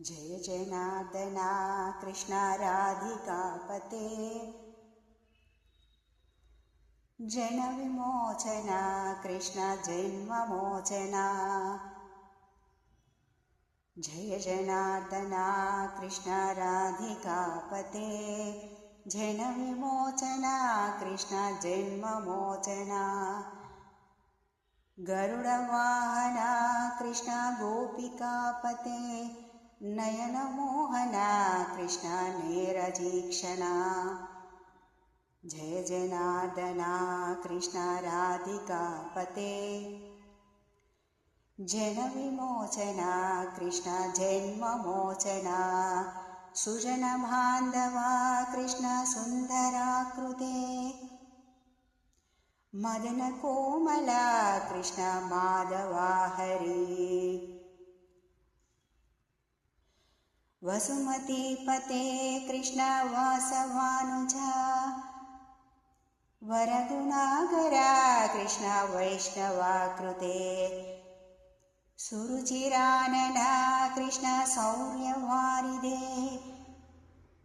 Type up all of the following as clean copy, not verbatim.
जय जनार्दना कृष्ण राधिकापते जन विमोचना कृष्ण जन्ममोचना। जय जनार्दना कृष्ण राधिकापते जन विमोचना कृष्ण जन्ममोचना। गरुडवाहना कृष्ण गोपिकापते नयनमोहना कृष्ण नेरजीक्षणा। जय जनार्दना कृष्ण राधिकापते जन विमोचना कृष्ण जन्ममोचना। सुजन बान्धवा कृष्ण सुन्दराकृते मदन कोमला कृष्ण माधवा हरि। वसुमतीपते कृष्ण वासवानुजा वरगुणाकरा कृष्ण वैष्णवाकृते। सुरुचिरानना कृष्ण शौर्यवारिधे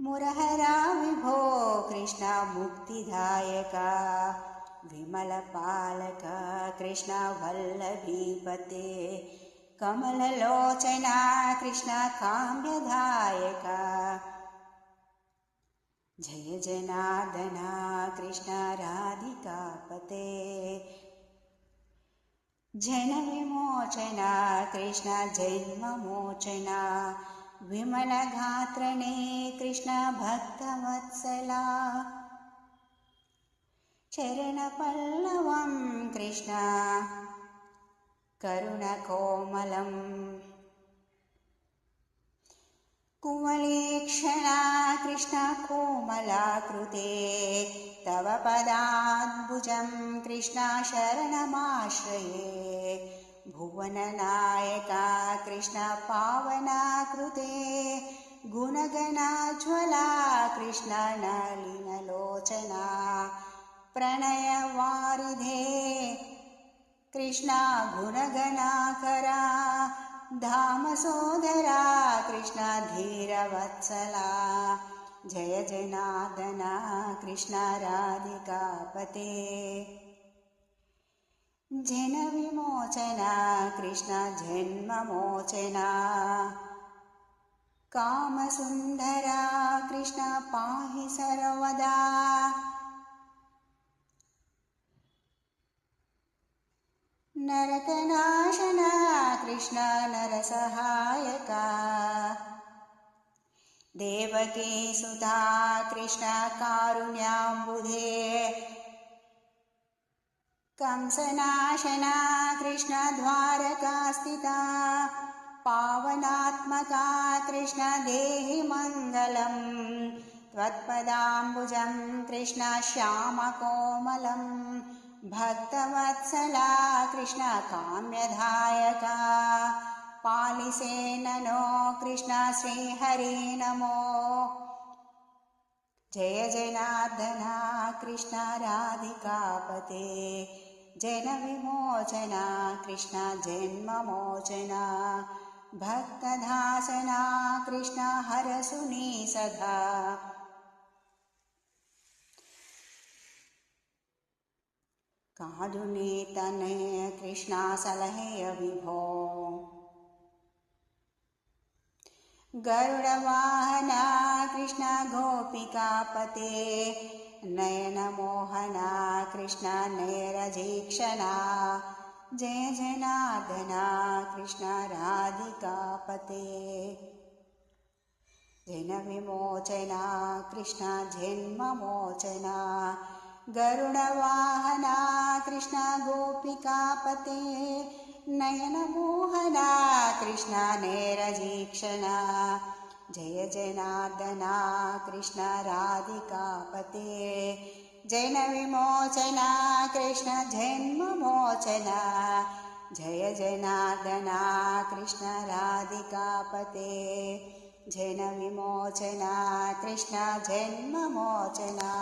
मुरहरा विभो कृष्ण मुक्तिदायका। विमलपालक कृष्ण वल्लभीपते कमललोचना कृष्ण काम्यदायका। जय जनार्दना कृष्ण राधिकापते जन विमोचना कृष्ण जन्ममोचना। विमलगात्रणे कृष्ण भक्तवत्सला चरणपल्लवं कृष्ण करुणकोमलम्। कुवलेक्षणा कृष्ण कोमलाकृते तव पदाद्भुजं कृष्ण शरणमाश्रये। भुवननायका कृष्ण पावनाकृते गुणगणाज्वला कृष्ण नलिनलोचना। प्रणयवारिधे कृष्ण गुणगणाकरा धामसोदरा कृष्ण धीरवत्सला। जय जनार्दना कृष्ण राधिकापते जन विमोचना कृष्ण जन्ममोचना। कामसुन्दरा कृष्ण पाहि सर्वदा नरकनाशना कृष्ण नरसहायका। देवकी सुता कृष्ण कारुण्याम्बुधे कंसनाशना कृष्ण द्वारकास्थिता। पावनात्मका कृष्ण देहि मङ्गलम् त्वत्पदाम्बुजं कृष्ण श्यामकोमलम्। भक्तवत्सला कृष्ण काम्यदायका। पालिसेननो कृष्ण श्रीहरि नमो। जय जनार्दना कृष्ण राधिकापते जन विमोचना कृष्ण जन्ममोचना। भक्तदासना कृष्ण हरसुनी सदा। कादुनीतनय कृष्ण सलहेय विभो। गरुडवाहना कृष्ण गोपिकापते नयनमोहना कृष्ण नैरजीक्षणा। जय जनार्दना कृष्ण राधिकापते जन विमोचना कृष्ण जन्ममोचना। गरुडवाहना कृष्ण गोपिकापते नयनमोहना कृष्ण नैरजीक्षणा। जय जनार्दना कृष्ण राधिकापते जन विमोचना कृष्ण जन्ममोचना। जय जनार्दना कृष्ण राधिकापते जन विमोचना कृष्ण जन्ममोचना।